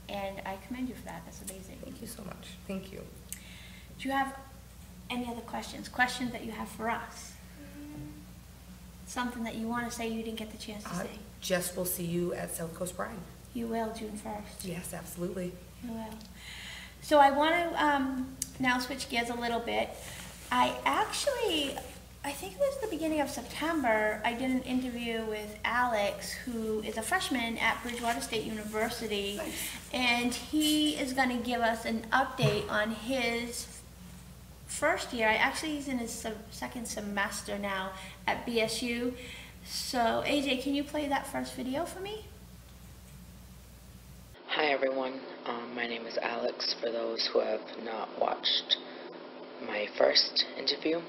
S1: and I commend you for that. That's amazing.
S2: Thank you so much. Thank you.
S1: Do you have any other questions? Questions that you have for us? Something that you want to say you didn't get the chance to say?
S2: Jess will see you at South Coast Pride.
S1: You will, June 1st.
S2: Yes, absolutely.
S1: You will. So I want to now switch gears a little bit. I think it was the beginning of September, I did an interview with Alex, who is a freshman at Bridgewater State University, and he is going to give us an update on his first year. Actually, he's in his second semester now at BSU. So, AJ, can you play that first video for me?
S7: Hi everyone, my name is Alex, for those who have not watched my first interview.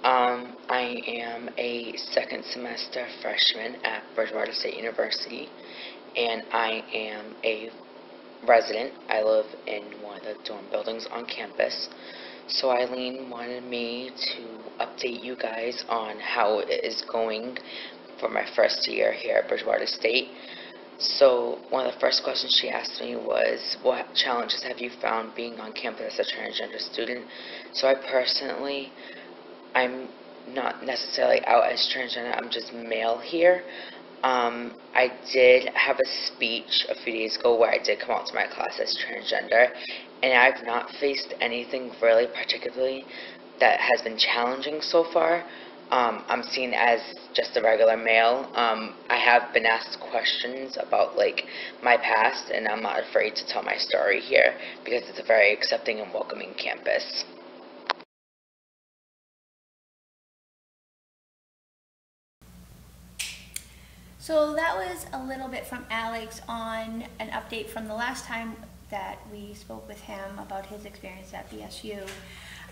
S7: I am a second semester freshman at Bridgewater State University, and I am a resident. I live in one of the dorm buildings on campus. So Eileen wanted me to update you guys on how it is going for my first year here at Bridgewater State. So one of the first questions she asked me was, what challenges have you found being on campus as a transgender student? So I'm not necessarily out as transgender, I'm just male here. I did have a speech a few days ago where I did come out to my class as transgender, and I've not faced anything really particularly that has been challenging so far. I'm seen as just a regular male. I have been asked questions about like my past, and I'm not afraid to tell my story here because it's a very accepting and welcoming campus.
S1: So that was a little bit from Alex on an update from the last time that we spoke with him about his experience at BSU.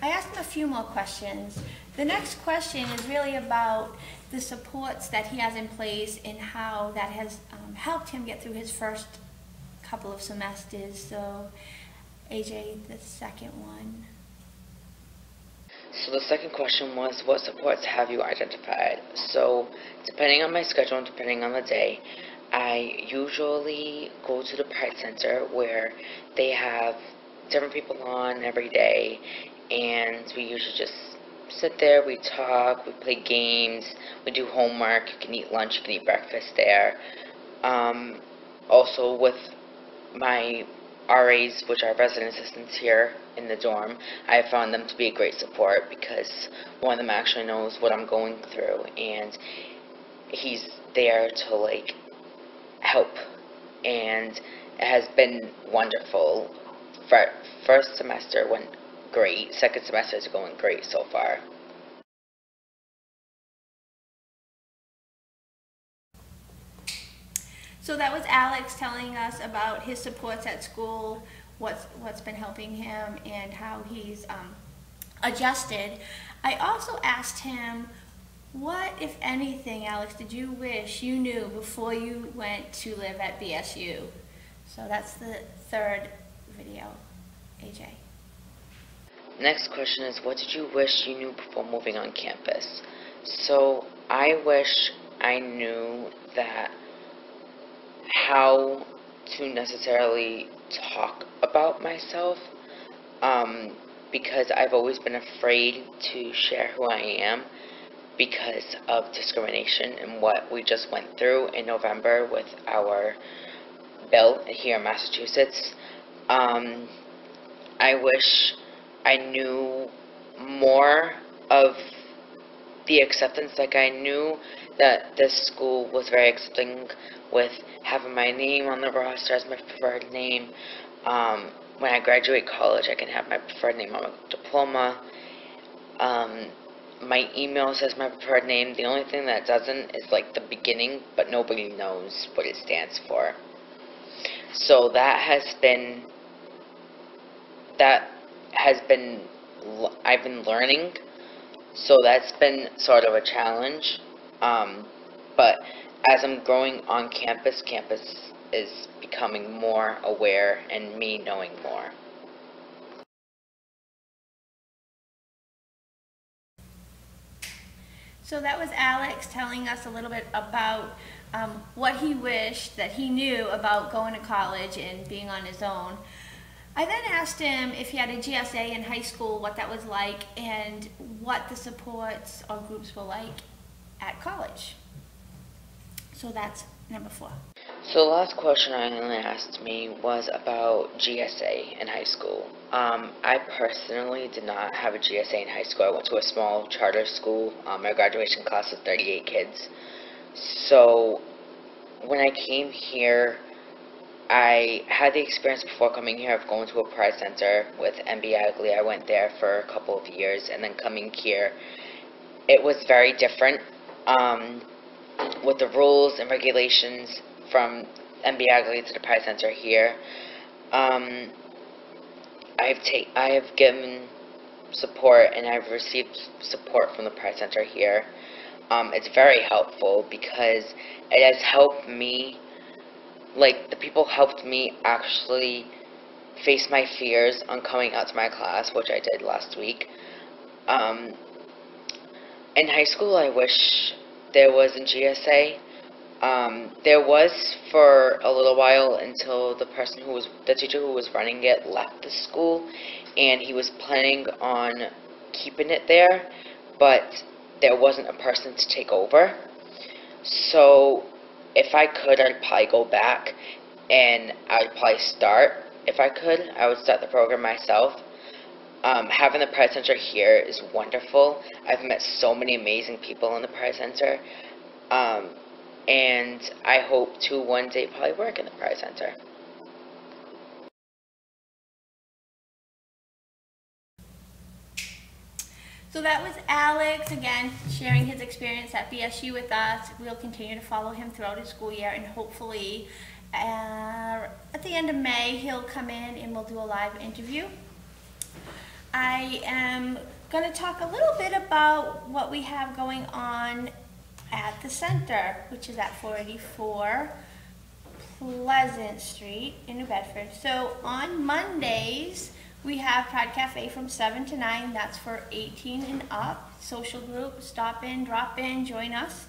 S1: I asked him a few more questions. The next question is really about the supports that he has in place and how that has helped him get through his first couple of semesters. So, AJ, the second one.
S7: So the second question was, what supports have you identified? So depending on my schedule and depending on the day, I usually go to the Pride Center where they have different people on every day, and we usually just sit there, we talk, we play games, we do homework, you can eat lunch, you can eat breakfast there. Also with my RAs, which are resident assistants here in the dorm, I have found them to be a great support because one of them actually knows what I'm going through, and he's there to like help, and it has been wonderful. First semester went great, second semester is going great so far.
S1: So that was Alex telling us about his supports at school, what's been helping him, and how he's adjusted. I also asked him, what, if anything, Alex, did you wish you knew before you went to live at BSU? So that's the third video. AJ.
S7: Next question is, what did you wish you knew before moving on campus? So I wish I knew that how to necessarily talk about myself, because I've always been afraid to share who I am because of discrimination and what we just went through in November with our bill here in Massachusetts. I wish I knew more of the acceptance. Like, I knew that this school was very accepting with having my name on the roster as my preferred name. When I graduate college, I can have my preferred name on my diploma. My email says my preferred name. The only thing that doesn't is like the beginning, but nobody knows what it stands for. So I've been learning, so that's been sort of a challenge, but as I'm growing on campus, campus is becoming more aware and me knowing more.
S1: So that was Alex telling us a little bit about what he wished that he knew about going to college and being on his own. I then asked him if he had a GSA in high school, what that was like, and what the supports or groups were like at college. So that's number 4.
S7: So the last question Eileen asked me was about GSA in high school. I personally did not have a GSA in high school. I went to a small charter school. My graduation class was 38 kids. So when I came here, I had the experience before coming here of going to a Pride Center with MB Agley. I went there for a couple of years, and then coming here, it was very different with the rules and regulations from MB Agley to the Pride Center here. I have given support and I've received support from the Pride Center here. It's very helpful because it has helped me, like, the people helped me actually face my fears on coming out to my class, which I did last week. In high school, I wish there was a GSA. There was for a little while until the teacher who was running it left the school, and he was planning on keeping it there, but there wasn't a person to take over. So if I could, I'd probably go back, and I'd probably start. If I could, I would start the program myself. Having the Pride Center here is wonderful. I've met so many amazing people in the Pride Center. And I hope to one day probably work in the Pride Center.
S1: So that was Alex, again, sharing his experience at BSU with us. We'll continue to follow him throughout his school year, and hopefully at the end of May, he'll come in and we'll do a live interview. I am going to talk a little bit about what we have going on at the center, which is at 484 Pleasant Street in New Bedford. So on Mondays, we have Pride Cafe from 7 to 9. That's for 18 and up. Social group, stop in, drop in, join us.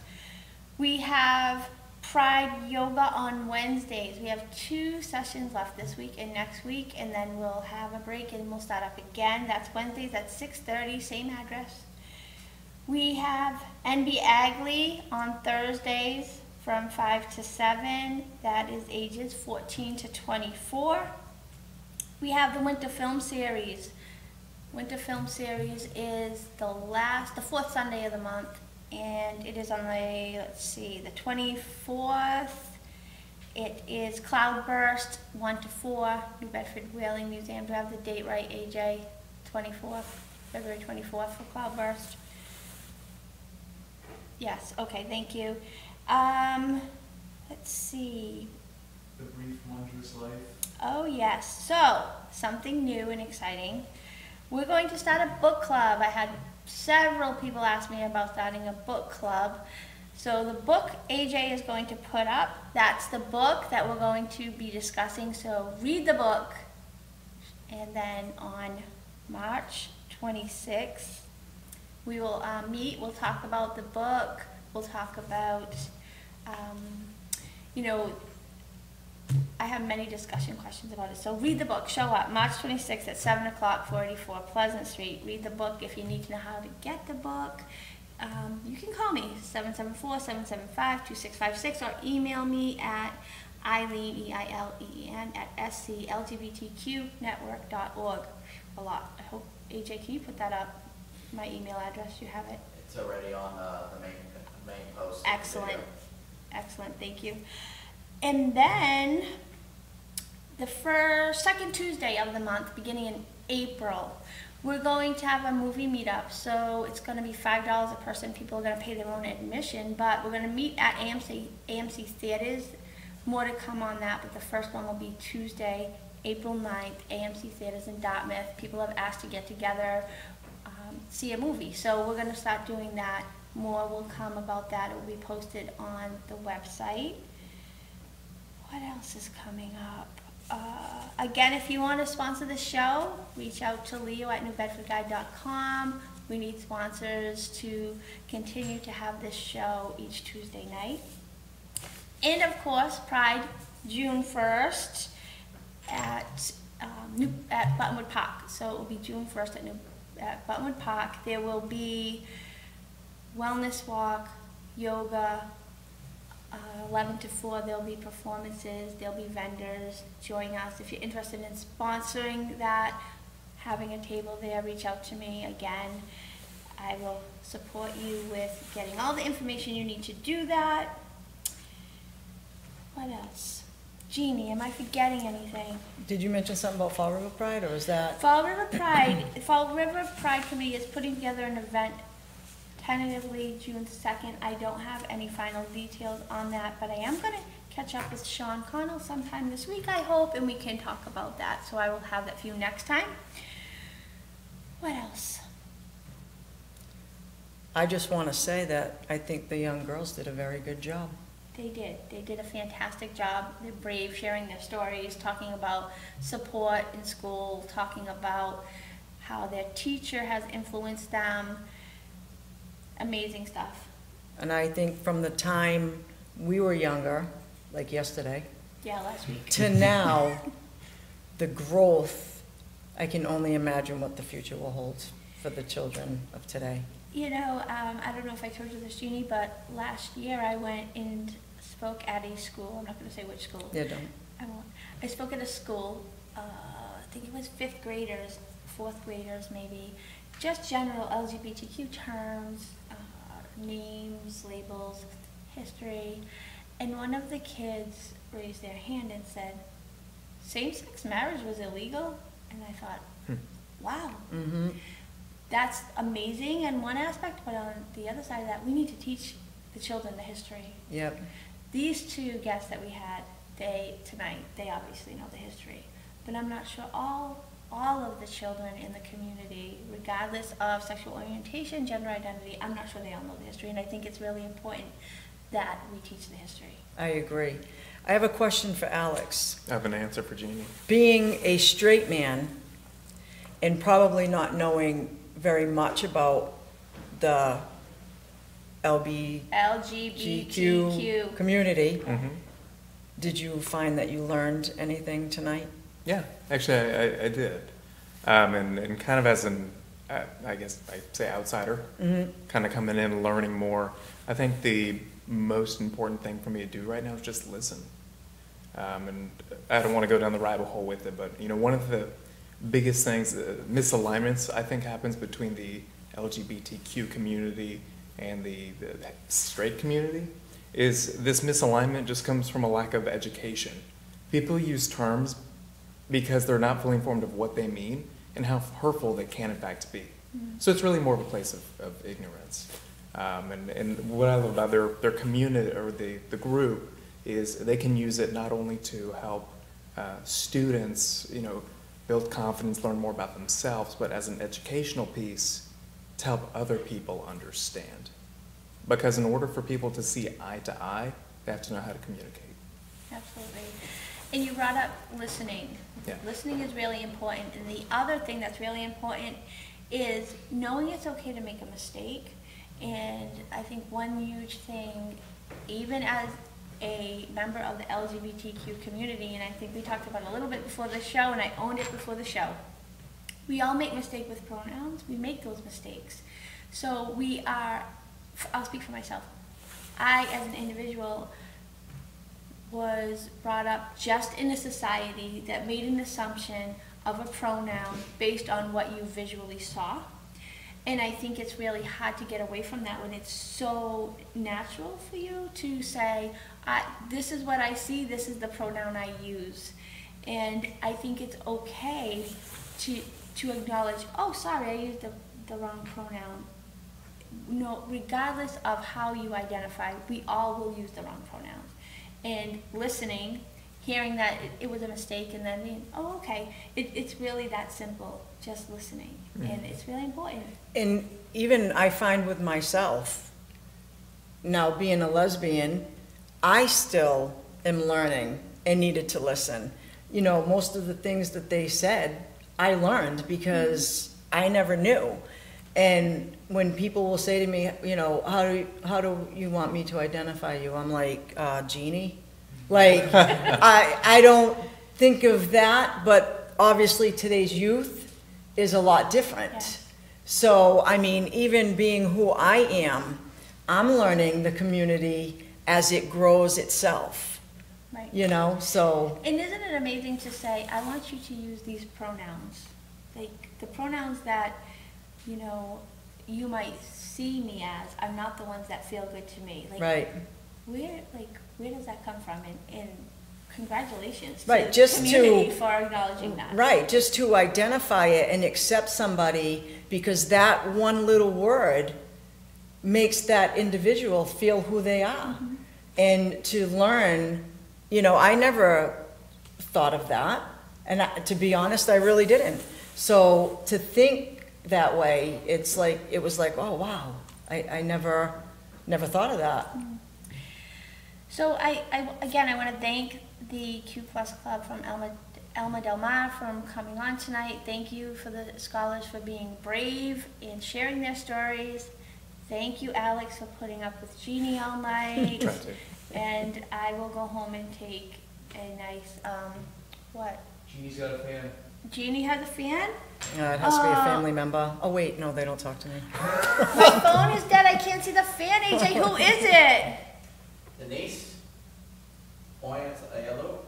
S1: We have Pride Yoga on Wednesdays. We have 2 sessions left this week and next week, and then we'll have a break and we'll start up again. That's Wednesdays at 6:30, same address. We have NB Agley on Thursdays from 5 to 7. That is ages 14 to 24. We have the Winter Film Series. Winter Film Series is the 4th Sunday of the month, and it is on the, the 24th. It is Cloudburst, 1 to 4, New Bedford Whaling Museum. Do I have the date right, AJ? 24th, February 24th for Cloudburst. Yes, okay, thank you. Let's see.
S8: The Brief Wondrous Life.
S1: Oh yes, so something new and exciting. We're going to start a book club. I had several people ask me about starting a book club. So the book AJ is going to put up, that's the book that we're going to be discussing. So read the book, and then on March 26th, we will meet, we'll talk about the book, we'll talk about, you know, I have many discussion questions about it. So read the book, show up, March 26th at 7 o'clock, 484 Pleasant Street. Read the book. If you need to know how to get the book, you can call me, 774-775-2656, or email me at Eileen, E-I-L-E-E-N, at sclgbtqnetwork.org. A lot. I hope, AJ, can you put that up? My email address, you have it?
S9: It's already on the main post.
S1: Excellent. Excellent, thank you. And then the second Tuesday of the month, beginning in April, we're going to have a movie meetup. So it's going to be $5 a person. People are going to pay their own admission, but we're going to meet at AMC Theaters. More to come on that, but the first one will be Tuesday, April 9th, AMC Theaters in Dartmouth. People have asked to get together, see a movie. So we're going to start doing that. More will come about that. It will be posted on the website. What else is coming up? Again, if you want to sponsor the show, reach out to Leo at newbedfordguide.com. We need sponsors to continue to have this show each Tuesday night. And of course, Pride, June 1st at Buttonwood Park. So it will be June 1st at Buttonwood Park. There will be wellness walk, yoga, 11 to 4, there'll be performances, there'll be vendors. Join us. If you're interested in sponsoring that, having a table there, reach out to me. Again, I will support you with getting all the information you need to do that. What else? Jeannie, am I forgetting anything?
S3: Did you mention something about Fall River Pride, or is that?
S1: Fall River Pride Committee is putting together an event tentatively June 2nd. I don't have any final details on that, but I am going to catch up with Sean Connell sometime this week, I hope, and we can talk about that. So I will have that for you next time. What else?
S3: I just want to say that I think the young girls did a very good job.
S1: They did. They did a fantastic job. They're brave, sharing their stories, talking about support in school, talking about how their teacher has influenced them. Amazing stuff.
S3: And I think from the time we were younger, like yesterday,
S1: Yeah, last week.
S3: to now, the growth, I can only imagine what the future will hold for the children of today.
S1: You know, I don't know if I told you this, Jeannie, but last year I went and spoke at a school. I'm not going to say which school.
S3: Yeah, don't.
S1: I won't. I spoke at a school, I think it was 5th graders, 4th graders maybe, just general LGBTQ terms, names, labels, history, and one of the kids raised their hand and said, same-sex marriage was illegal? And I thought, wow, that's amazing in one aspect, but on the other side of that, we need to teach the children the history.
S3: Yep.
S1: These two guests that we had tonight, they obviously know the history, but I'm not sure all of the children in the community, regardless of sexual orientation, gender identity, I'm not sure they all know the history, and I think it's really important that we teach the history.
S3: I agree. I have a question for Alex.
S6: I have an answer for Jeannie.
S3: Being a straight man and probably not knowing very much about the LGBTQ community, did you find that you learned anything tonight?
S6: Yeah, actually, I did. And kind of as an, I guess I'd say outsider, kind of coming in and learning more, I think the most important thing for me to do right now is just listen. And I don't want to go down the rabbit hole with it, but, you know, one of the biggest things, misalignments, I think happens between the LGBTQ community and the straight community, is this misalignment just comes from a lack of education. People use terms because they're not fully informed of what they mean and how hurtful they can in fact be. So it's really more of a place of ignorance. And what I love about their community, or the group, is they can use it not only to help students, you know, build confidence, learn more about themselves, but as an educational piece to help other people understand. Because in order for people to see eye to eye, they have to know how to communicate.
S1: Absolutely. And you brought up listening.
S6: Yeah.
S1: Listening is really important. And the other thing that's really important is knowing it's okay to make a mistake. And I think one huge thing, even as a member of the LGBTQ community, and I think we talked about it a little bit before the show, and I owned it before the show, we all make mistakes with pronouns. We make those mistakes. So I'll speak for myself. I, as an individual, was brought up just in a society that made an assumption of a pronoun based on what you visually saw. And I think it's really hard to get away from that when it's so natural for you to say, this is what I see, this is the pronoun I use. And I think it's okay to acknowledge, oh, sorry, I used the wrong pronoun. No, regardless of how you identify, we all will use the wrong pronouns. And listening, hearing that it was a mistake, and then being, oh, okay, it's really that simple, just listening. And it's really important.
S3: And even I find with myself, now being a lesbian, I still am learning and needed to listen. You know, most of the things that they said, I learned because I never knew. And when people will say to me, you know, how do you want me to identify you? I'm like, Jeannie. Like, I don't think of that, but obviously today's youth is a lot different.
S1: Yeah.
S3: So, I mean, even being who I am, I'm learning the community as it grows itself,
S1: Right.
S3: you know, so.
S1: And isn't it amazing to say, I want you to use these pronouns? Like, the pronouns that, you know, you might see me as are not the ones that feel good to me. Like,
S3: Right.
S1: Where does that come from? And congratulations
S3: Right,
S1: to
S3: just
S1: the
S3: to-
S1: community for acknowledging that.
S3: Right, just to identify it and accept somebody, because that one little word makes that individual feel who they are. And to learn, you know, I never thought of that, and to be honest, I really didn't. So to think that way, it was like, oh wow, I never thought of that.
S1: So again, I want to thank the Q Plus Club from Elma Del Mar for coming on tonight. Thank you for the scholars for being brave and sharing their stories. Thank you, Alex, for putting up with Jeannie all night.
S6: Try to.
S1: And I will go home and take a nice, what?
S8: Jeannie's got a fan.
S1: Jeannie has a fan?
S3: It has to be a family member. Oh wait, no, they don't talk to me.
S1: My phone is dead. I can't see the fan, AJ. Who is it?
S9: Denise, point a yellow.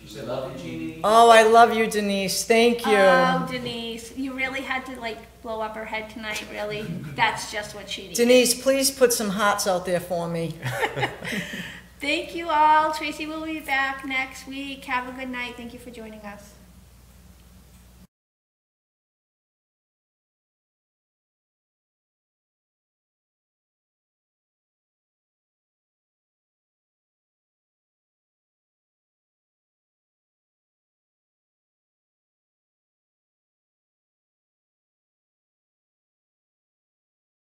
S8: She said, love you, Jeannie.
S3: Oh, I love you, Denise. Thank you.
S1: Oh, Denise. You really had to, like, blow up her head tonight, really? That's just what she needed.
S3: Denise, please put some hearts out there for me.
S1: Thank you all. Tracy will be back next week. Have a good night. Thank you for joining us.